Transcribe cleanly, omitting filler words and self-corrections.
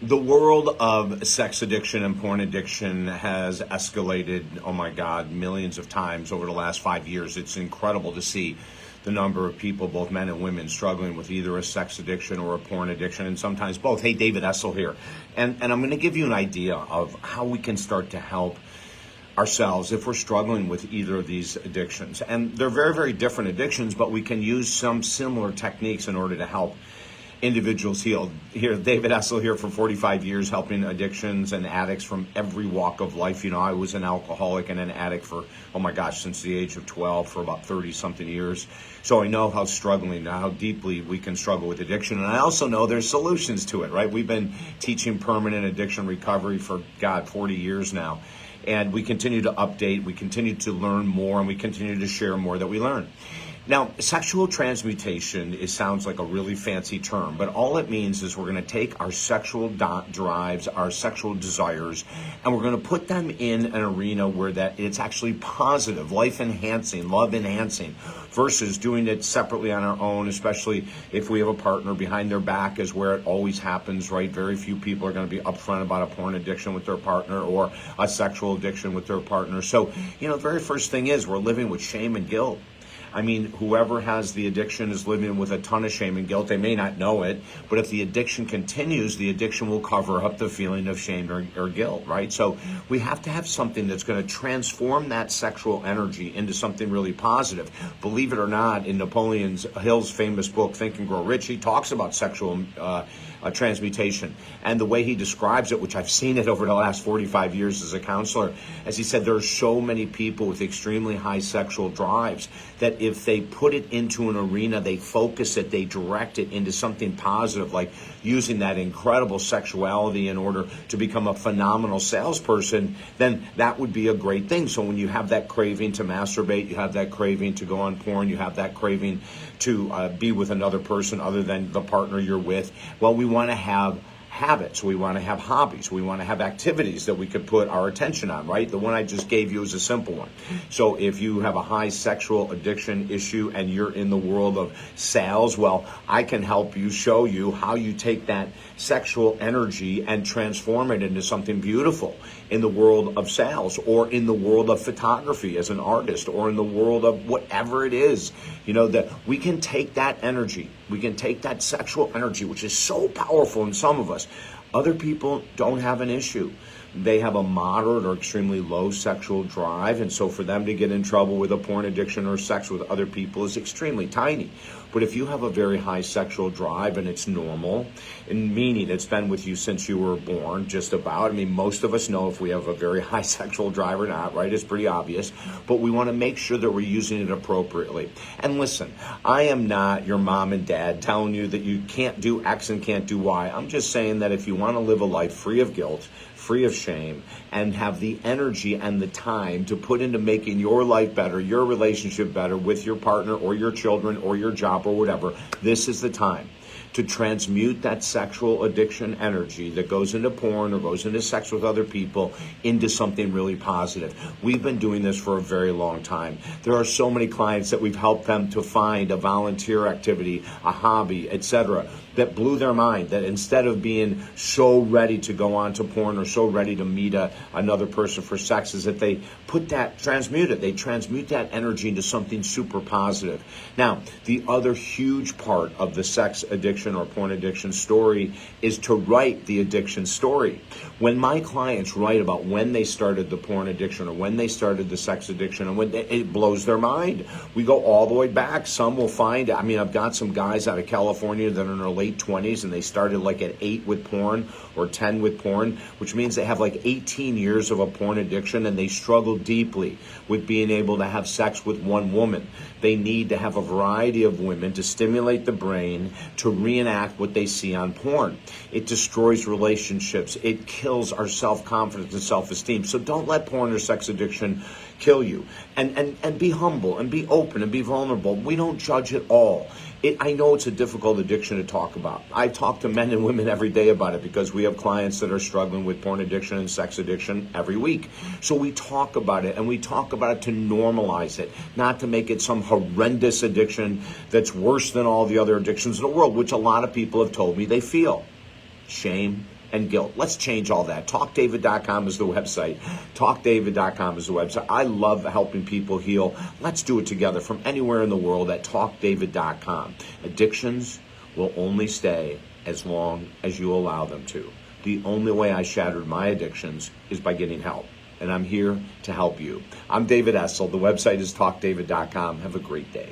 The world of sex addiction and porn addiction has escalated, oh my God, millions of times over the last 5 years. It's incredible to see the number of people, both men and women, struggling with either a sex addiction or a porn addiction, and sometimes both. Hey, David Essel here. And I'm going to give you an idea of how we can start to help ourselves if we're struggling with either of these addictions. And they're very, very different addictions, but we can use some similar techniques in order to help individuals heal. Here, David Essel here for 45 years, helping addictions and addicts from every walk of life. You know, I was an alcoholic and an addict for, oh my gosh, since the age of 12 for about 30 something years. So I know how how deeply we can struggle with addiction. And I also know there's solutions to it, right? We've been teaching permanent addiction recovery for, 40 years now. And we continue to update, we continue to learn more, and we continue to share more that we learn. Now, sexual transmutation, sounds like a really fancy term, but all it means is we're going to take our sexual drives, our sexual desires, and we're going to put them in an arena where it's actually positive, life-enhancing, love-enhancing, versus doing it separately on our own, especially if we have a partner. Behind their back is where it always happens, right? Very few people are going to be upfront about a porn addiction with their partner or a sexual addiction with their partner. So, the very first thing is we're living with shame and guilt. I mean, whoever has the addiction is living with a ton of shame and guilt. They may not know it, but if the addiction continues, the addiction will cover up the feeling of shame or guilt, right? So we have to have something that's going to transform that sexual energy into something really positive. Believe it or not, in Napoleon Hill's famous book, Think and Grow Rich, he talks about sexual transmutation. And the way he describes it, which I've seen it over the last 45 years as a counselor, as he said, there are so many people with extremely high sexual drives that if they put it into an arena, they focus it, they direct it into something positive, like using that incredible sexuality in order to become a phenomenal salesperson, then that would be a great thing. So when you have that craving to masturbate, you have that craving to go on porn, you have that craving to be with another person other than the partner you're with, well, we want to have habits, we want to have hobbies, we want to have activities that we could put our attention on, right? The one I just gave you is a simple one. So if you have a high sexual addiction issue and you're in the world of sales, well, I can help you, show you how you take that sexual energy and transform it into something beautiful in the world of sales, or in the world of photography as an artist, or in the world of whatever it is. That we can take that energy, we can take that sexual energy, which is so powerful in some of us. Other people don't have an issue. They have a moderate or extremely low sexual drive, and so for them to get in trouble with a porn addiction or sex with other people is extremely tiny. But if you have a very high sexual drive and it's normal, and meaning it's been with you since you were born, just about. I mean, most of us know if we have a very high sexual drive or not, right? It's pretty obvious. But we want to make sure that we're using it appropriately. And listen, I am not your mom and dad telling you that you can't do X and can't do Y. I'm just saying that if you want to live a life free of guilt, free of shame, and have the energy and the time to put into making your life better, your relationship better with your partner or your children or your job or whatever, this is the time to transmute that sexual addiction energy that goes into porn or goes into sex with other people into something really positive. We've been doing this for a very long time. There are so many clients that we've helped them to find a volunteer activity, a hobby, etc., that blew their mind, that instead of being so ready to go on to porn or so ready to meet another person for sex, is that they transmute that energy into something super positive. Now, the other huge part of the sex addiction or porn addiction story is to write the addiction story. When my clients write about when they started the porn addiction or when they started the sex addiction, and it blows their mind. We go all the way back. Some will find, I've got some guys out of California that are in their late 20s and they started like at 8 with porn or 10 with porn, which means they have like 18 years of a porn addiction, and they struggle deeply with being able to have sex with one woman. They need to have a variety of women to stimulate the brain to reenact what they see on porn. It destroys relationships. It kills our self-confidence and self-esteem. So don't let porn or sex addiction kill you. And be humble and be open and be vulnerable. We don't judge at all. I know it's a difficult addiction to talk about. I talk to men and women every day about it because we have clients that are struggling with porn addiction and sex addiction every week. So we talk about it, and we talk about it to normalize it, not to make it some horrendous addiction that's worse than all the other addictions in the world, which a lot of people have told me they feel. Shame, and guilt. Let's change all that. TalkDavid.com is the website. TalkDavid.com is the website. I love helping people heal. Let's do it together from anywhere in the world at TalkDavid.com. Addictions will only stay as long as you allow them to. The only way I shattered my addictions is by getting help. And I'm here to help you. I'm David Essel. The website is TalkDavid.com. Have a great day.